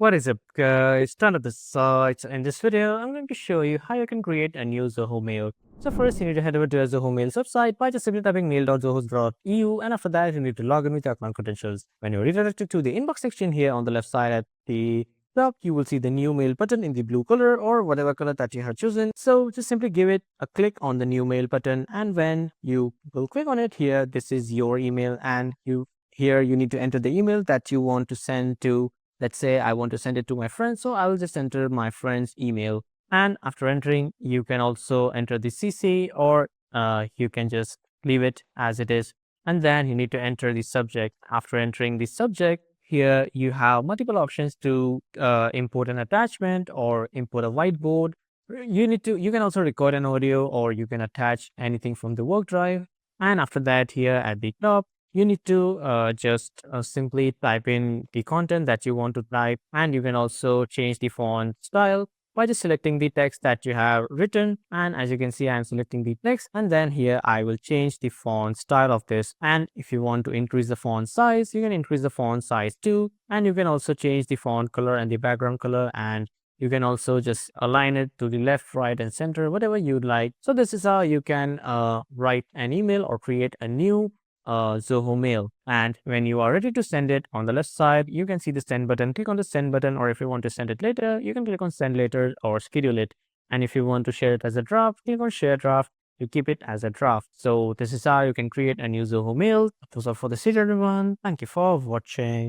What is up, guys? Turn up the sights. In this video, I'm going to show you how you can create a new Zoho Mail. So first, you need to head over to a Zoho Mail website by just simply typing mail.zoho.eu, and after that, you need to log in with your account credentials. When you're redirected to the inbox section here on the left side at the top, you will see the new mail button in the blue color or whatever color that you have chosen. So just simply give it a click on the new mail button, and when you will click on it here, this is your email, and you need to enter the email that you want to send to. Let's say I want to send it to my friend, so I will just enter my friend's email. And after entering, you can also enter the CC, or you can just leave it as it is. And then you need to enter the subject. After entering the subject, here you have multiple options to import an attachment or import a whiteboard. You can also record an audio, or you can attach anything from the work drive. And after that, here at the top, you need to just simply type in the content that you want to type, and you can also change the font style by just selecting the text that you have written. And as you can see, I'm selecting the text, and then here I will change the font style of this. And if you want to increase the font size, you can increase the font size too, and you can also change the font color and the background color, and you can also just align it to the left, right, and center, whatever you'd like. So this is how you can write an email or create a new Zoho Mail. And when you are ready to send it, on the left side, you can see the send button. Click on the send button, or if you want to send it later, you can click on send later or schedule it. And if you want to share it as a draft, click on share draft. You keep it as a draft. So this is how you can create a new Zoho Mail. Those are for the series, everyone. Thank you for watching.